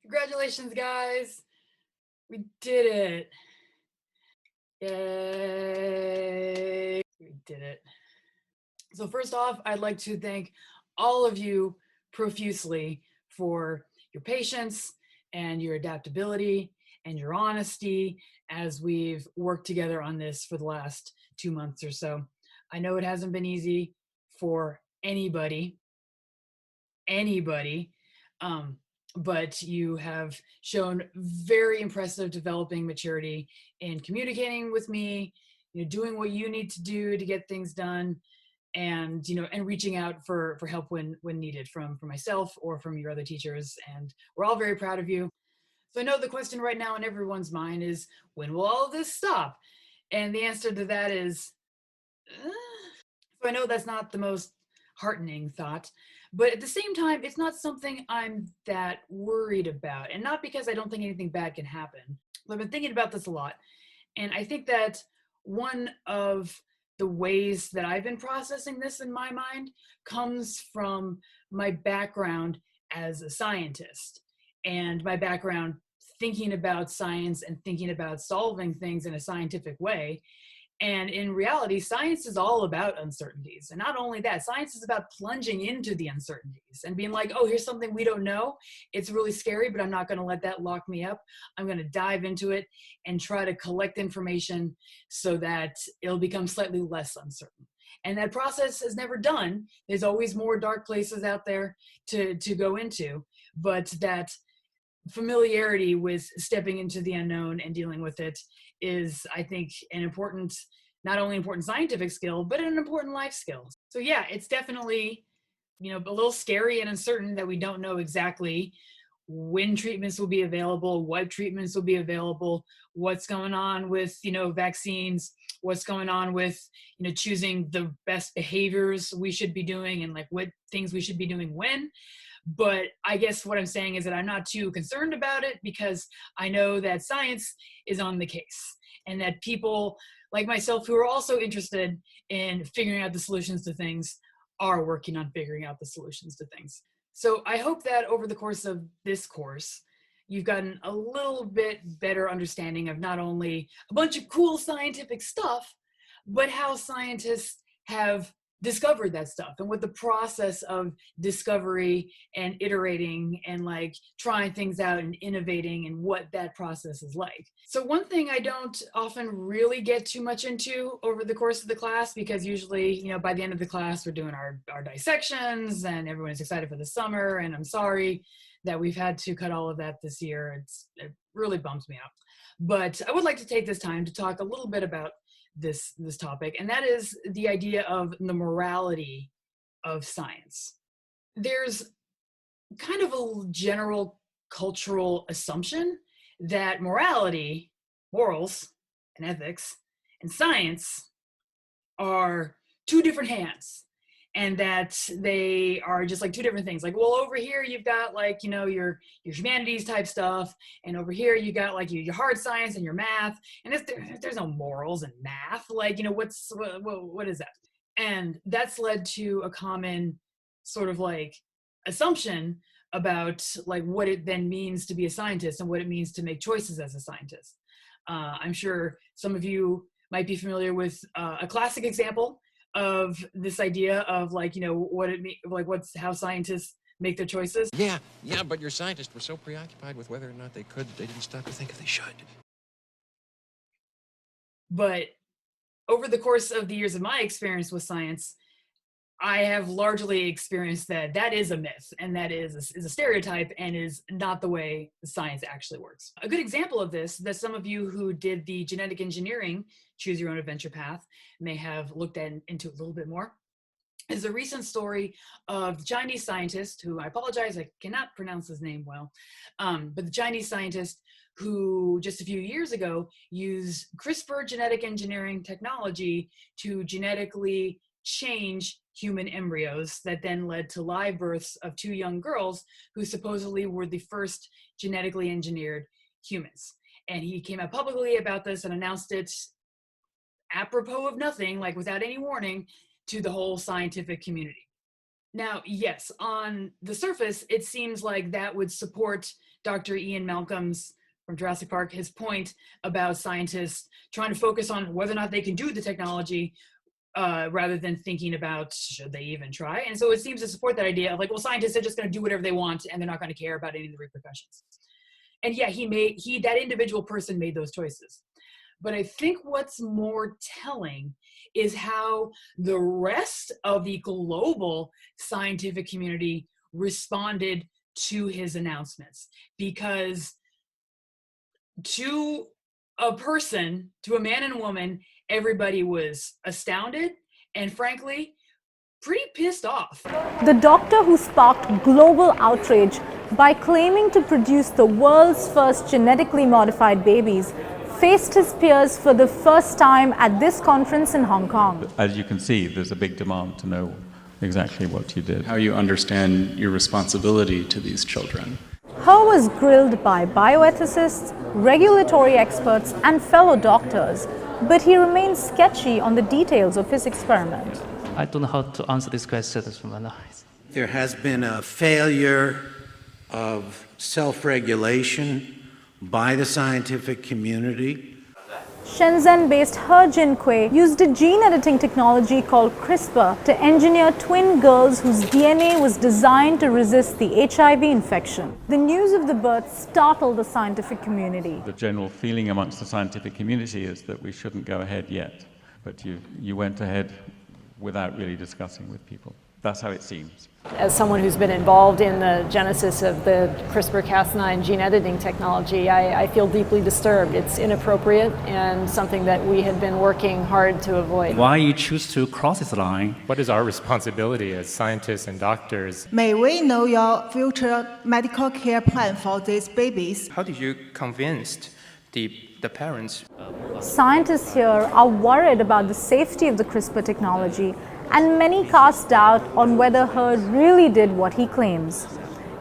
Congratulations, guys. We did it. Yay. We did it. So, first off, I'd like to thank all of you profusely for your patience and your adaptability and your honesty as we've worked together on this for the last 2 months or so. I know it hasn't been easy for anybody, um, but you have shown very impressive developing maturity in communicating with me, doing what you need to do to get things done, and and reaching out for help when needed from myself or from your other teachers. And we're all very proud of you. So I know the question right now in everyone's mind is, when will all of this stop? And the answer to that is, so I know that's not the most heartening thought, but at the same time, it's not something I'm that worried about. And not because I don't think anything bad can happen. I've been thinking about this a lot. And I think that one of the ways that I've been processing this in my mind comes from my background as a scientist and my background thinking about science and thinking about solving things in a scientific way. And in reality, science is all about uncertainties. And not only that, science is about plunging into the uncertainties and being like, oh, here's something we don't know. It's really scary, but I'm not going to let that lock me up. I'm going to dive into it and try to collect information so that it'll become slightly less uncertain. And that process is never done. There's always more dark places out there to go into, but that familiarity with stepping into the unknown and dealing with it is, I think, an important, not only important scientific skill, but an important life skill. So yeah, it's definitely, a little scary and uncertain that we don't know exactly when treatments will be available, what treatments will be available, what's going on with, vaccines, what's going on with, choosing the best behaviors we should be doing and like what things we should be doing when. But I guess what I'm saying is that I'm not too concerned about it because I know that science is on the case and that people like myself who are also interested in figuring out the solutions to things are working on figuring out the solutions to things. So I hope that over the course of this course, you've gotten a little bit better understanding of not only a bunch of cool scientific stuff, but how scientists have discovered that stuff and what the process of discovery and iterating and like trying things out and innovating and what that process is like. So one thing I don't often really get too much into over the course of the class, because usually, by the end of the class, we're doing our dissections and everyone's excited for the summer. And I'm sorry that we've had to cut all of that this year. It really bums me out. But I would like to take this time to talk a little bit about this topic, and that is the idea of the morality of science. There's kind of a general cultural assumption that morality, morals, and ethics and science are two different hands, and that they are just like two different things. Like, well, over here you've got like, your humanities type stuff, and over here you got like your hard science and your math. And there's no morals in math. Like, what is that? And that's led to a common sort of like assumption about like what it then means to be a scientist and what it means to make choices as a scientist. I'm sure some of you might be familiar with a classic example of this idea of like, what it means, like what's how scientists make their choices. Yeah, but your scientists were so preoccupied with whether or not they could that they didn't stop to think if they should. But over the course of the years of my experience with science, I have largely experienced that that is a myth and that is a stereotype and is not the way science actually works. A good example of this that some of you who did the genetic engineering choose your own adventure path may have looked into a little bit more is a recent story of the Chinese scientist who, I apologize, I cannot pronounce his name well, but the Chinese scientist who just a few years ago used CRISPR genetic engineering technology to genetically change human embryos that then led to live births of two young girls who supposedly were the first genetically engineered humans. And he came out publicly about this and announced it apropos of nothing, like without any warning, to the whole scientific community. Now, yes, on the surface, it seems like that would support Dr. Ian Malcolm's from Jurassic Park, his point about scientists trying to focus on whether or not they can do the technology rather than thinking about should they even try. And so it seems to support that idea of like, well, scientists are just going to do whatever they want and they're not going to care about any of the repercussions. And yeah, that individual person made those choices. But I think what's more telling is how the rest of the global scientific community responded to his announcements. Because to a person, to a man and a woman, everybody was astounded and frankly, pretty pissed off. The doctor who sparked global outrage by claiming to produce the world's first genetically modified babies faced his peers for the first time at this conference in Hong Kong. As you can see, there's a big demand to know exactly what you did. How you understand your responsibility to these children. He was grilled by bioethicists, regulatory experts, and fellow doctors, but he remained sketchy on the details of his experiment. I don't know how to answer this question. There has been a failure of self-regulation by the scientific community. Shenzhen-based He Jinkui used a gene editing technology called CRISPR to engineer twin girls whose DNA was designed to resist the HIV infection. The news of the birth startled the scientific community. The general feeling amongst the scientific community is that we shouldn't go ahead yet, but you went ahead without really discussing with people. That's how it seems. As someone who's been involved in the genesis of the CRISPR-Cas9 gene editing technology, I feel deeply disturbed. It's inappropriate and something that we had been working hard to avoid. Why you choose to cross this line? What is our responsibility as scientists and doctors? May we know your future medical care plan for these babies? How did you convince the parents? Scientists here are worried about the safety of the CRISPR technology, and many cast doubt on whether He really did what he claims.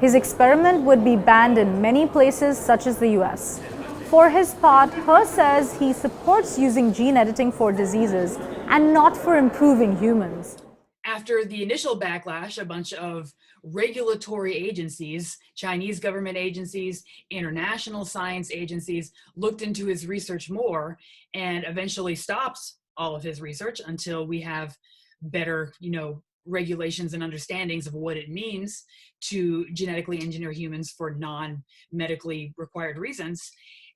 His experiment would be banned in many places such as the US. For his part, He says he supports using gene editing for diseases and not for improving humans. After the initial backlash, a bunch of regulatory agencies, Chinese government agencies, international science agencies, looked into his research more and eventually stopped all of his research until we have better, regulations and understandings of what it means to genetically engineer humans for non-medically required reasons.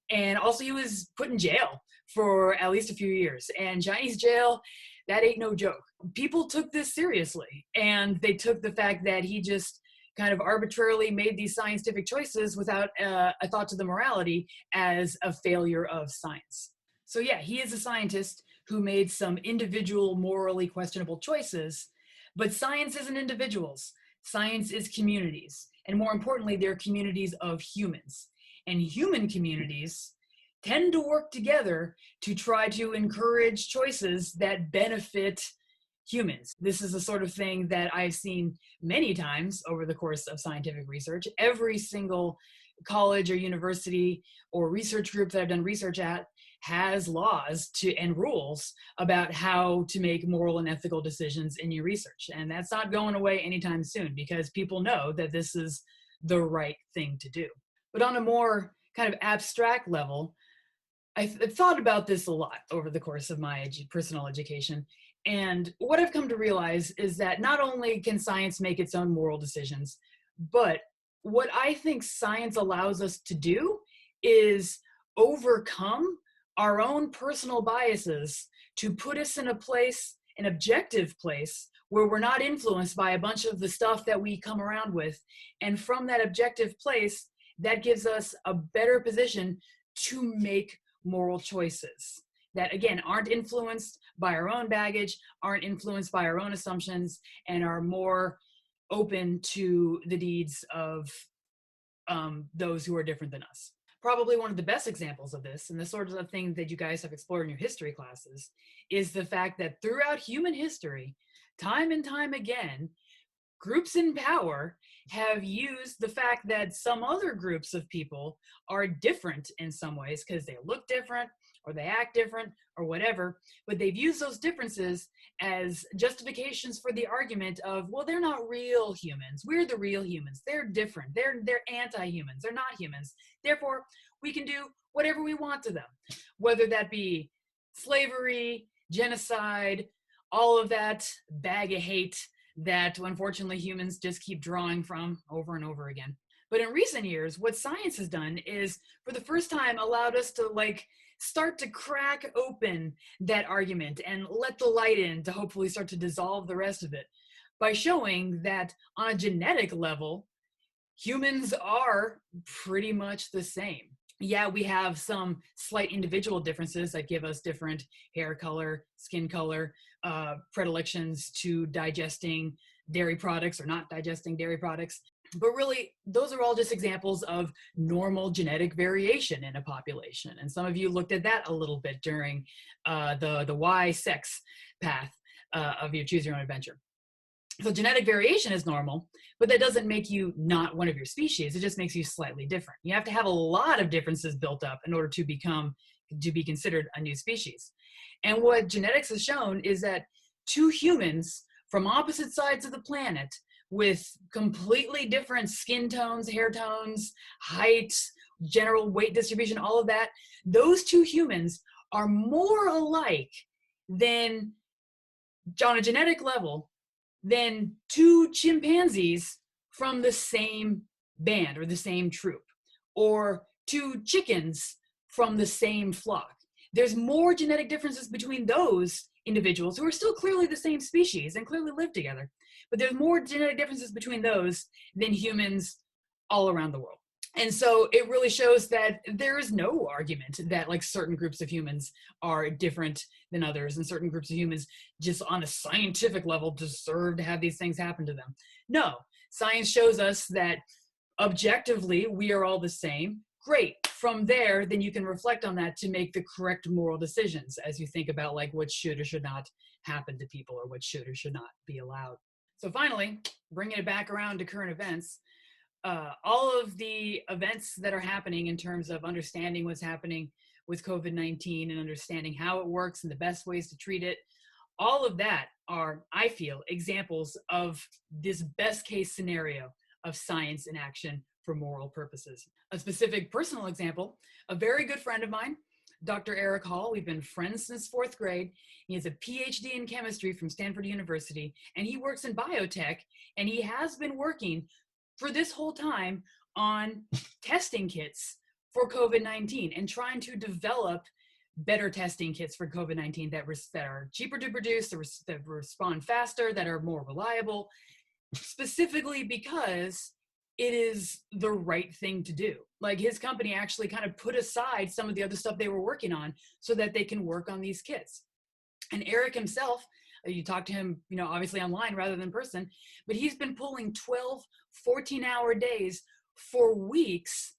And also he was put in jail for at least a few years. And Chinese jail, that ain't no joke. People took this seriously, and they took the fact that he just kind of arbitrarily made these scientific choices without a thought to the morality as a failure of science. So yeah, he is a scientist who made some individual morally questionable choices, but science isn't individuals. Science is communities, and more importantly, they're communities of humans. And human communities tend to work together to try to encourage choices that benefit humans. This is the sort of thing that I've seen many times over the course of scientific research. Every single college or university or research group that I've done research at has laws and rules about how to make moral and ethical decisions in your research. And that's not going away anytime soon because people know that this is the right thing to do. But on a more kind of abstract level, I've thought about this a lot over the course of my personal education. And what I've come to realize is that not only can science make its own moral decisions, but what I think science allows us to do is overcome our own personal biases to put us in a place, an objective place, where we're not influenced by a bunch of the stuff that we come around with. And from that objective place, that gives us a better position to make moral choices that, again, aren't influenced by our own baggage, aren't influenced by our own assumptions, and are more open to the deeds of those who are different than us. Probably one of the best examples of this, and the sort of thing that you guys have explored in your history classes, is the fact that throughout human history, time and time again, groups in power have used the fact that some other groups of people are different in some ways because they look different or they act different or whatever, but they've used those differences as justifications for the argument of, well, they're not real humans. We're the real humans. They're different. They're anti-humans. They're not humans. Therefore, we can do whatever we want to them, whether that be slavery, genocide, all of that bag of hate that unfortunately humans just keep drawing from over and over again. But in recent years, what science has done is, for the first time, allowed us to start to crack open that argument and let the light in to hopefully start to dissolve the rest of it by showing that on a genetic level, humans are pretty much the same. Yeah, we have some slight individual differences that give us different hair color, skin color, predilections to digesting dairy products or not digesting dairy products. But really, those are all just examples of normal genetic variation in a population. And some of you looked at that a little bit during the Y sex path of your Choose Your Own Adventure. So genetic variation is normal, but that doesn't make you not one of your species. It just makes you slightly different. You have to have a lot of differences built up in order to be considered a new species. And what genetics has shown is that two humans from opposite sides of the planet with completely different skin tones, hair tones, height, general weight distribution, all of that, those two humans are more alike than, on a genetic level, than two chimpanzees from the same band or the same troop, or two chickens from the same flock. There's more genetic differences between those individuals who are still clearly the same species and clearly live together, but there's more genetic differences between those than humans all around the world. And so it really shows that there is no argument that certain groups of humans are different than others, and certain groups of humans just on a scientific level deserve to have these things happen to them. No, science shows us that objectively we are all the same. Great. From there, then you can reflect on that to make the correct moral decisions as you think about what should or should not happen to people, or what should or should not be allowed. So finally, bringing it back around to current events, all of the events that are happening in terms of understanding what's happening with COVID-19 and understanding how it works and the best ways to treat it, all of that are, I feel, examples of this best case scenario of science in action for moral purposes. A specific personal example, a very good friend of mine, Dr. Eric Hall, we've been friends since 4th grade. He has a PhD in chemistry from Stanford University, and he works in biotech, and he has been working for this whole time on testing kits for COVID-19 and trying to develop better testing kits for COVID-19 that are cheaper to produce, that respond faster, that are more reliable, specifically because it is the right thing to do. His company actually kind of put aside some of the other stuff they were working on so that they can work on these kits. And Eric himself, you talk to him, obviously online rather than in person, but he's been pulling 12, 14-hour days for weeks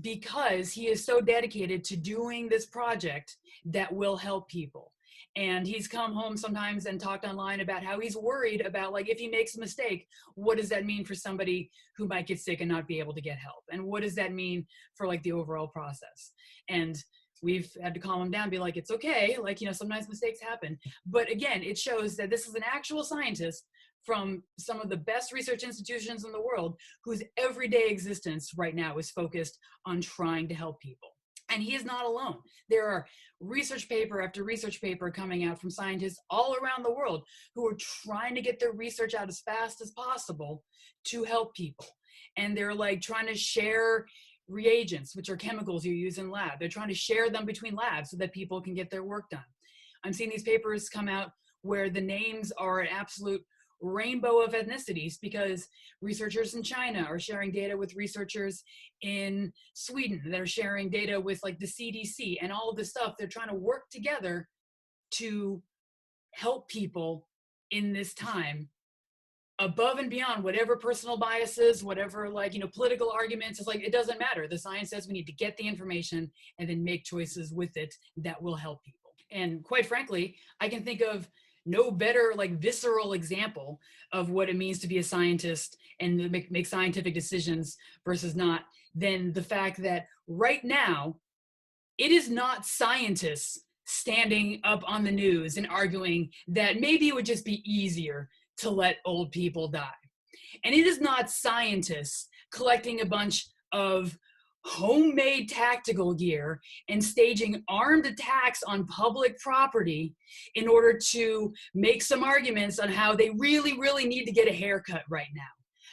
because he is so dedicated to doing this project that will help people. And he's come home sometimes and talked online about how he's worried about if he makes a mistake, what does that mean for somebody who might get sick and not be able to get help? And what does that mean for the overall process? And we've had to calm him down, be it's okay. Sometimes mistakes happen. But again, it shows that this is an actual scientist from some of the best research institutions in the world whose everyday existence right now is focused on trying to help people. And he is not alone. There are research paper after research paper coming out from scientists all around the world who are trying to get their research out as fast as possible to help people. And they're trying to share reagents, which are chemicals you use in lab. They're trying to share them between labs so that people can get their work done. I'm seeing these papers come out where the names are an absolute rainbow of ethnicities because researchers in China are sharing data with researchers in Sweden. They're sharing data with the CDC and all of this stuff. They're trying to work together to help people in this time above and beyond whatever personal biases, whatever political arguments. It's it doesn't matter. The science says we need to get the information and then make choices with it that will help people. And quite frankly, I can think of no better visceral example of what it means to be a scientist and make scientific decisions versus not than the fact that right now it is not scientists standing up on the news and arguing that maybe it would just be easier to let old people die. And it is not scientists collecting a bunch of homemade tactical gear and staging armed attacks on public property in order to make some arguments on how they really, really need to get a haircut right now.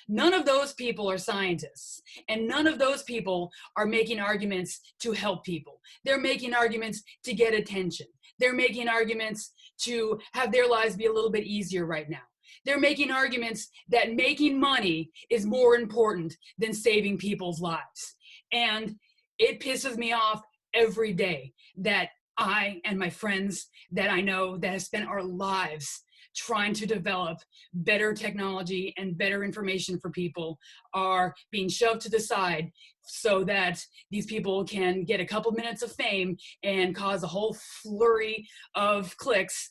None of those people are scientists, and none of those people are making arguments to help people. They're making arguments to get attention. They're making arguments to have their lives be a little bit easier right now. They're making arguments that making money is more important than saving people's lives. And it pisses me off every day that I and my friends that I know that have spent our lives trying to develop better technology and better information for people are being shoved to the side so that these people can get a couple minutes of fame and cause a whole flurry of clicks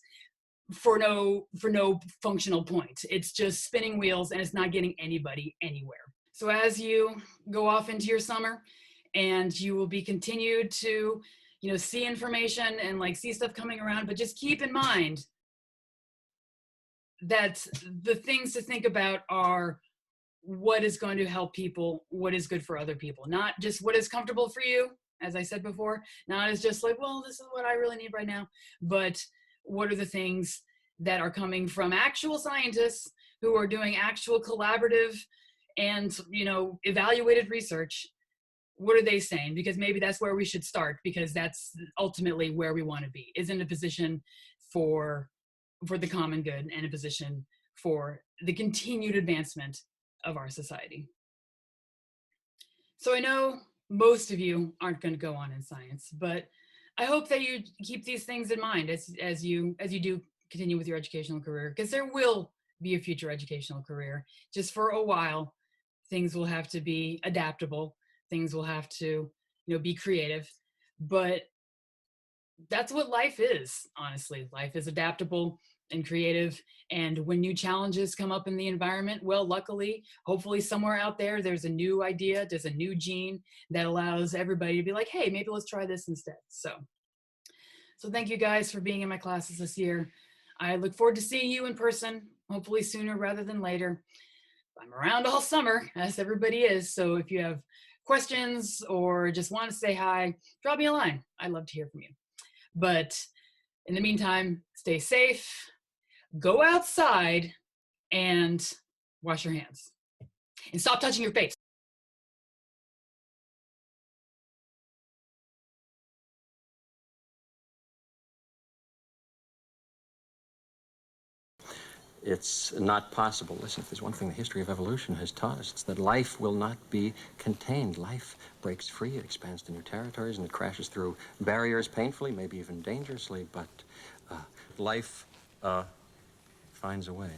for no functional point. It's just spinning wheels and it's not getting anybody anywhere. So as you go off into your summer and you will be continued to, see information and like see stuff coming around, but just keep in mind that the things to think about are what is going to help people, what is good for other people, not just what is comfortable for you, as I said before, not as just like, well, this is what I really need right now, but what are the things that are coming from actual scientists who are doing actual collaborative and, evaluated research. What are they saying? Because maybe that's where we should start, because that's ultimately where we want to be, is in a position for the common good and a position for the continued advancement of our society. So I know most of you aren't going to go on in science, but I hope that you keep these things in mind as you do continue with your educational career, because there will be a future educational career. Just for a while, things will have to be adaptable. Things will have to, be creative, but that's what life is, honestly. Life is adaptable and creative. And when new challenges come up in the environment, well, luckily, hopefully somewhere out there, there's a new idea, there's a new gene that allows everybody to be like, hey, maybe let's try this instead. So thank you guys for being in my classes this year. I look forward to seeing you in person, hopefully sooner rather than later. I'm around all summer, as everybody is. So if you have questions or just want to say hi, drop me a line. I'd love to hear from you. But in the meantime, stay safe, go outside, and wash your hands. And stop touching your face. It's not possible. Listen, if there's one thing the history of evolution has taught us, it's that life will not be contained. Life breaks free, it expands to new territories, and it crashes through barriers painfully, maybe even dangerously, but life finds a way.